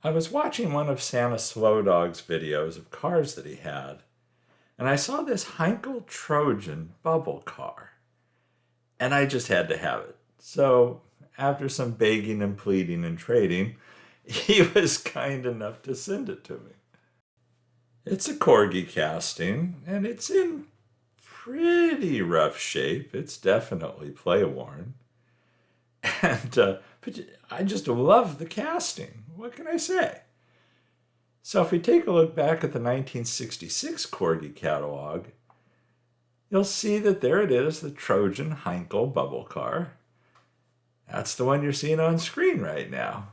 I was watching one of Santa Slowdog's videos of cars that he had, and I saw this Heinkel Trojan bubble car, and I just had to have it. So, after some begging and pleading and trading, he was kind enough to send it to me. It's a Corgi casting, and it's in pretty rough shape. It's definitely play worn. But I just love the casting. What can I say? So if we take a look back at the 1966 Corgi catalog, you'll see that there it is, the Trojan Heinkel bubble car. That's the one you're seeing on screen right now.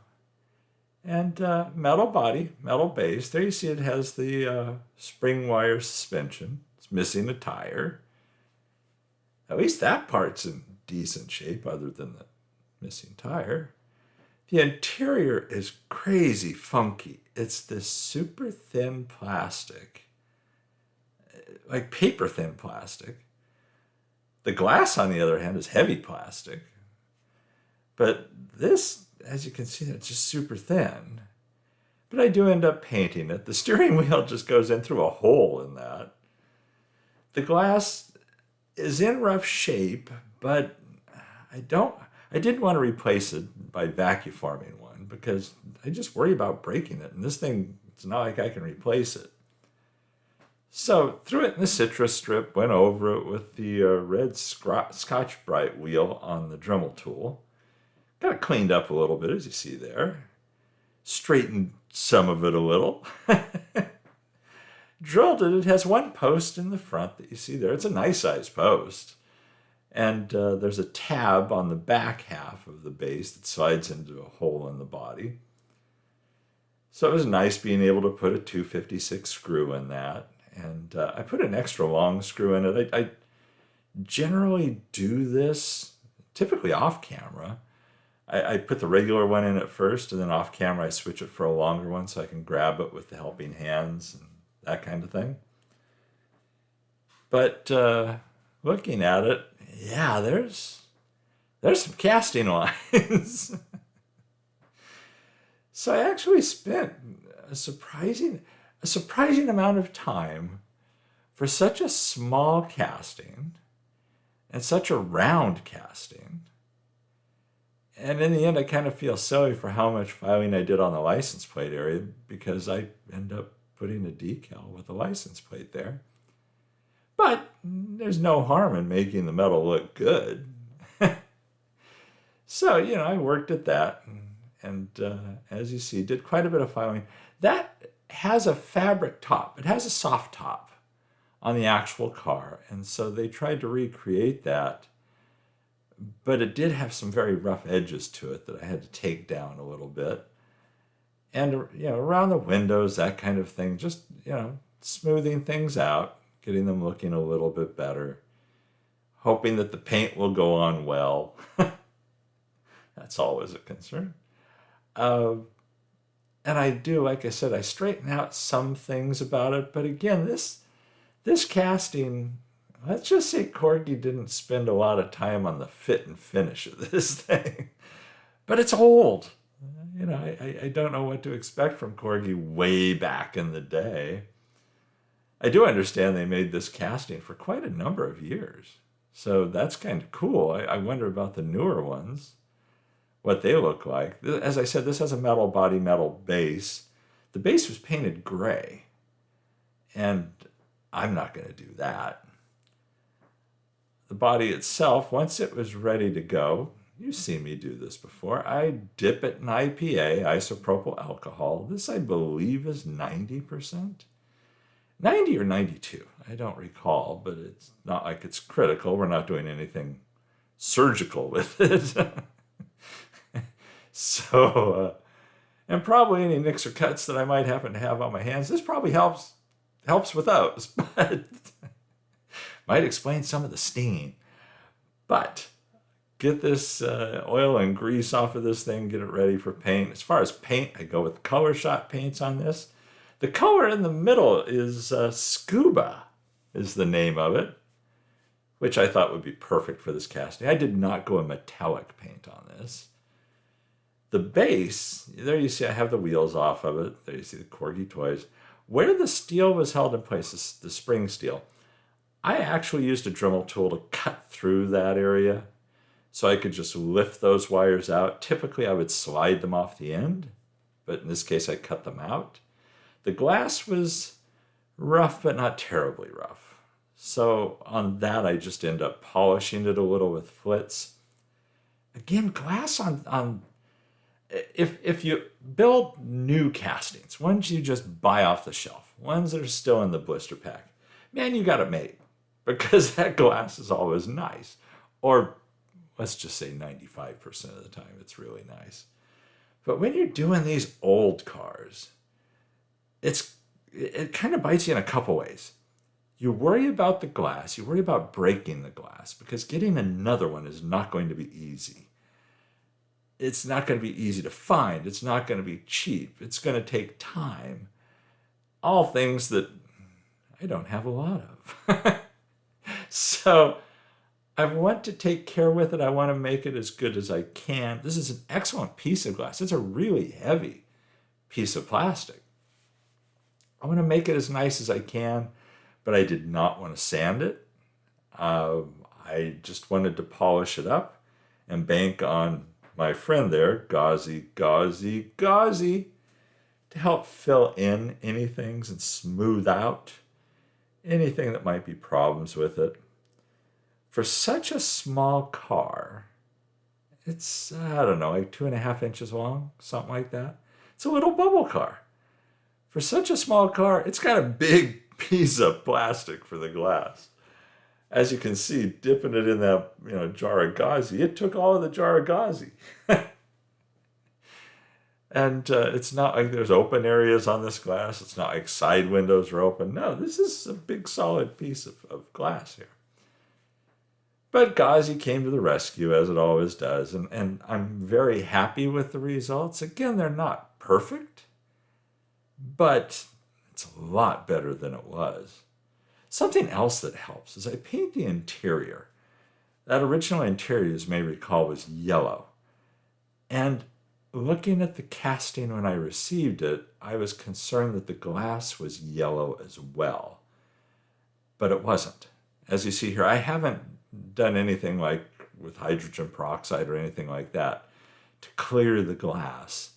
And metal body, metal base. There you see it has the spring wire suspension. It's missing a tire. At least that part's in decent shape other than the missing tire. The interior is crazy funky. It's this super thin plastic, like paper thin plastic. The glass, on the other hand, is heavy plastic. But this, as you can see, it's just super thin. But I do end up painting it. The steering wheel just goes in through a hole in that. The glass is in rough shape, but I didn't want to replace it by vacuum forming one because I just worry about breaking it. And this thing, it's not like I can replace it. So threw it in the citrus strip, went over it with the red Scotch-Brite wheel on the Dremel tool. Got it cleaned up a little bit, as you see there. Straightened some of it a little. Drilled it. It has one post in the front that you see there. It's a nice size post. And there's a tab on the back half of the base that slides into a hole in the body. So it was nice being able to put a 256 screw in that. And I put an extra long screw in it. I generally do this typically off camera. I put the regular one in at first, and then off camera I switch it for a longer one so I can grab it with the helping hands and that kind of thing. But looking at it, yeah, there's some casting lines. So I actually spent a surprising amount of time for such a small casting and such a round casting. And in the end, I kind of feel silly for how much filing I did on the license plate area because I end up putting a decal with a license plate there. But there's no harm in making the metal look good. So, I worked at that and as you see, did quite a bit of filing. That has a fabric top. It has a soft top on the actual car. And so they tried to recreate that. But it did have some very rough edges to it that I had to take down a little bit. And, around the windows, that kind of thing, just, smoothing things out, getting them looking a little bit better, hoping that the paint will go on well. That's always a concern. And I do, like I said, I straighten out some things about it. But again, this casting, let's just say Corgi didn't spend a lot of time on the fit and finish of this thing. But it's old. I don't know what to expect from Corgi way back in the day. I do understand they made this casting for quite a number of years. So that's kind of cool. I wonder about the newer ones, what they look like. As I said, this has a metal body, metal base. The base was painted gray. And I'm not going to do that. The body itself, once it was ready to go, you've seen me do this before, I dip it in IPA, isopropyl alcohol. This, I believe, is 90%. 90 or 92, I don't recall, but it's not like it's critical. We're not doing anything surgical with it. So, and probably any nicks or cuts that I might happen to have on my hands, this probably helps with those, but might explain some of the stinging. But get this oil and grease off of this thing, get it ready for paint. As far as paint, I go with color shot paints on this. The color in the middle is Scuba, is the name of it, which I thought would be perfect for this casting. I did not go a metallic paint on this. The base, there you see I have the wheels off of it. There you see the Corgi toys. Where the steel was held in place, the spring steel, I actually used a Dremel tool to cut through that area so I could just lift those wires out. Typically, I would slide them off the end, but in this case, I cut them out. The glass was rough, but not terribly rough. So on that, I just end up polishing it a little with flits. Again, glass on if you build new castings, ones you just buy off the shelf, ones that are still in the blister pack, man, you got it made, because that glass is always nice. Or let's just say 95% of the time it's really nice. But when you're doing these old cars, it kind of bites you in a couple ways. You worry about the glass, you worry about breaking the glass, because getting another one is not going to be easy. It's not going to be easy to find. It's not going to be cheap. It's going to take time. All things that I don't have a lot of. So I want to take care with it. I want to make it as good as I can. This is an excellent piece of glass. It's a really heavy piece of plastic. I want to make it as nice as I can, but I did not want to sand it. I just wanted to polish it up and bank on my friend there, Gauzy, to help fill in anything and smooth out anything that might be problems with it. For such a small car, it's, I don't know, like 2.5 inches long, something like that. It's a little bubble car. For such a small car, it's got a big piece of plastic for the glass. As you can see, dipping it in that jar of gauzy, it took all of the jar of gauzy. And it's not like there's open areas on this glass. It's not like side windows are open. No, this is a big solid piece of glass here. But gauzy came to the rescue, as it always does, and I'm very happy with the results. Again, they're not perfect, but it's a lot better than it was. Something else that helps is I paint the interior. That original interior, as you may recall, was yellow. And looking at the casting when I received it, I was concerned that the glass was yellow as well. But it wasn't. As you see here, I haven't done anything like with hydrogen peroxide or anything like that to clear the glass.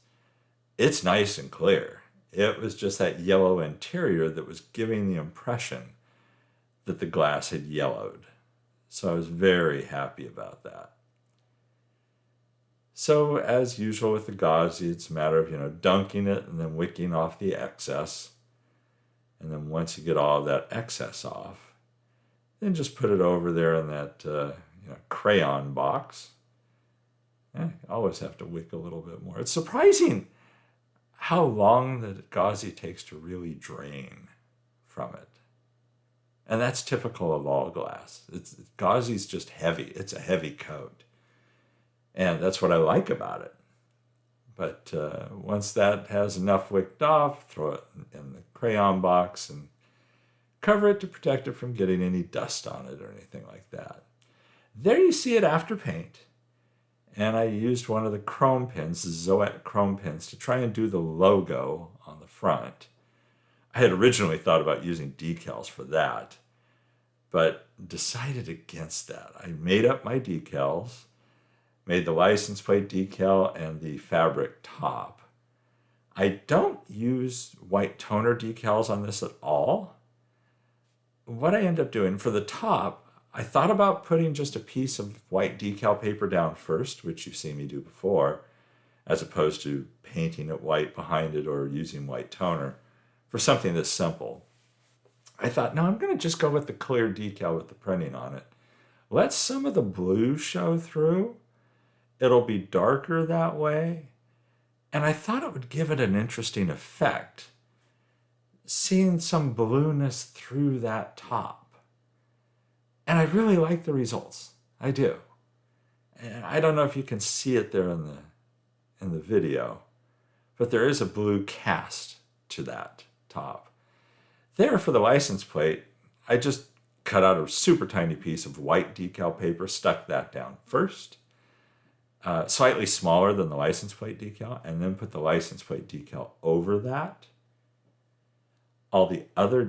It's nice and clear. It was just that yellow interior that was giving the impression that the glass had yellowed. So I was very happy about that. So as usual with the gauzy, it's a matter of, dunking it and then wicking off the excess. And then once you get all of that excess off, then just put it over there in that crayon box. You always have to wick a little bit more. It's surprising how long the gauzy takes to really drain from it. And that's typical of all glass. Gauzy's just heavy. It's a heavy coat. And that's what I like about it. But once that has enough wicked off, throw it in the crayon box and cover it to protect it from getting any dust on it or anything like that. There you see it after paint. And I used one of the chrome pins, the Zoet chrome pins, to try and do the logo on the front. I had originally thought about using decals for that, but decided against that. I made up my decals, made the license plate decal and the fabric top. I don't use white toner decals on this at all. What I end up doing for the top, I thought about putting just a piece of white decal paper down first, which you've seen me do before, as opposed to painting it white behind it or using white toner for something that's simple. I thought, no, I'm going to just go with the clear decal with the printing on it. Let some of the blue show through. It'll be darker that way. And I thought it would give it an interesting effect, seeing some blueness through that top. And I really like the results. I do. And I don't know if you can see it there in the video, but there is a blue cast to that top. There for the license plate, I just cut out a super tiny piece of white decal paper, stuck that down first, slightly smaller than the license plate decal, and then put the license plate decal over that. All the other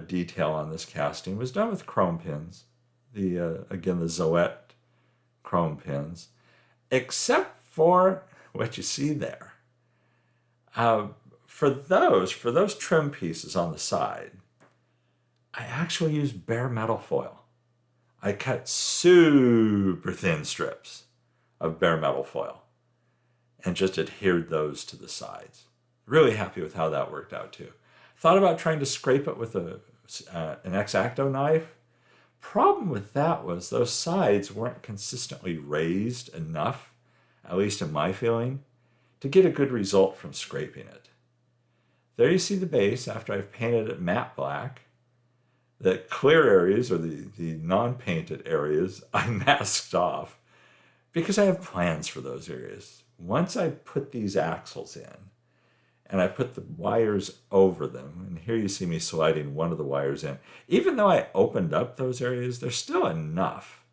detail on this casting was done with chrome pins. Again, the Zoet chrome pins, except for what you see there. For those trim pieces on the side, I actually used bare metal foil. I cut super thin strips of bare metal foil and just adhered those to the sides. Really happy with how that worked out too. Thought about trying to scrape it with an X-Acto knife. Problem with that was those sides weren't consistently raised enough, at least in my feeling, to get a good result from scraping it. There you see the base after I've painted it matte black. The clear areas, or the non-painted areas, I masked off because I have plans for those areas. Once I put these axles in and I put the wires over them, and here you see me sliding one of the wires in, even though I opened up those areas, there's still enough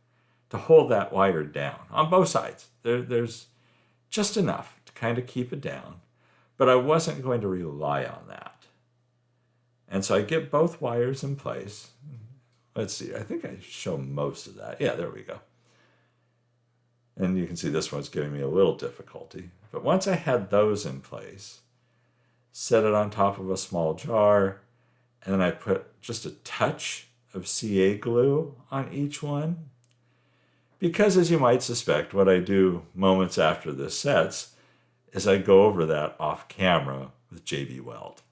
to hold that wire down on both sides. There's just enough to kind of keep it down, but I wasn't going to rely on that. And so I get both wires in place. Let's see, I think I show most of that. Yeah, there we go. And you can see this one's giving me a little difficulty. But once I had those in place, set it on top of a small jar, and then I put just a touch of CA glue on each one. Because as you might suspect, what I do moments after this sets is I go over that off camera with JB Weld.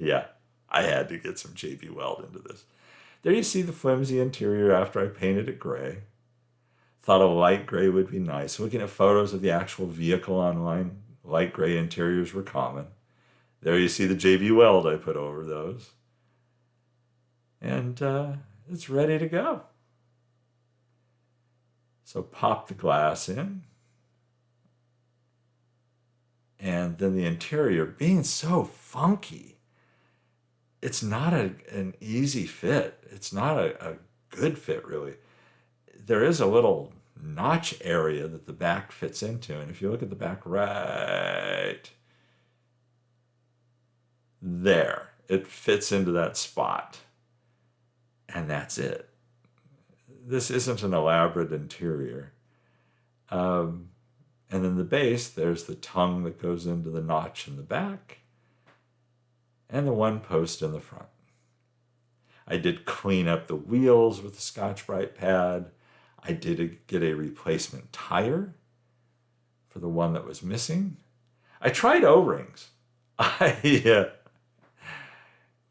Yeah, I had to get some JB Weld into this. There you see the flimsy interior after I painted it gray. Thought a light gray would be nice. Looking at photos of the actual vehicle online, light gray interiors were common. There you see the JB Weld I put over those. And it's ready to go. So pop the glass in. And then the interior, being so funky, it's not an easy fit. It's not a good fit, really. There is a little notch area that the back fits into. And if you look at the back right there, it fits into that spot. And that's it. This isn't an elaborate interior. And then the base, there's the tongue that goes into the notch in the back and the one post in the front. I did clean up the wheels with the Scotch-Brite pad. I did get a replacement tire for the one that was missing. I tried O-rings. I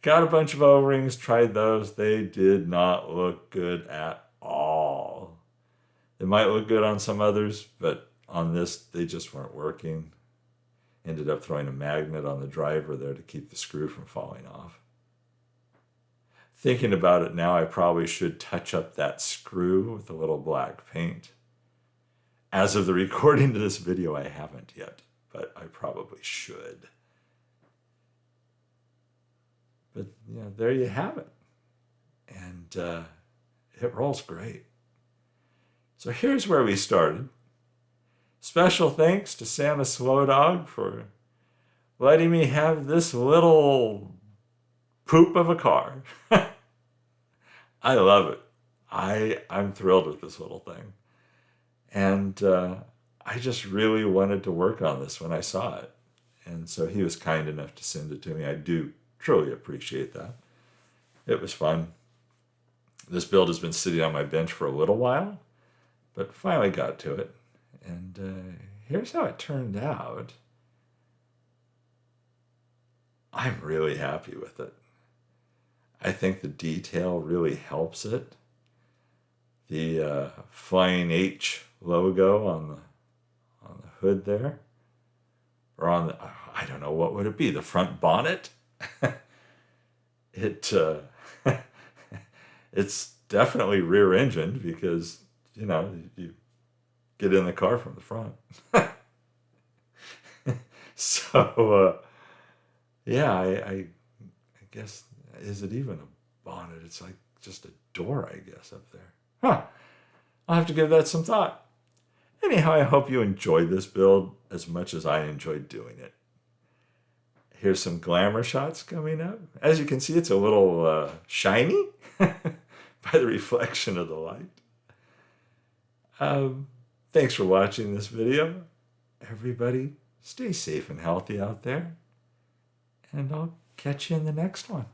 got a bunch of O-rings, tried those. They did not look good at all. They might look good on some others, but on this, they just weren't working. Ended up throwing a magnet on the driver there to keep the screw from falling off. Thinking about it now, I probably should touch up that screw with a little black paint. As of the recording of this video, I haven't yet, but I probably should. But there you have it. And it rolls great. So here's where we started. Special thanks to Santa Slowdog for letting me have this little poop of a car. I love it. I'm thrilled with this little thing. And I just really wanted to work on this when I saw it. And so he was kind enough to send it to me. I do truly appreciate that. It was fun. This build has been sitting on my bench for a little while, but finally got to it. And here's how it turned out. I'm really happy with it. I think the detail really helps it. The Flying H logo on the hood there, or on the, I don't know, what would it be? The front bonnet? It's definitely rear-engined because, you get in the car from the front. So, I guess, is it even a bonnet? It's like just a door, I guess, up there. I'll have to give that some thought. Anyhow, I hope you enjoyed this build as much as I enjoyed doing it. Here's some glamour shots coming up. As you can see, it's a little shiny by the reflection of the light. Thanks for watching this video. Everybody, stay safe and healthy out there. And I'll catch you in the next one.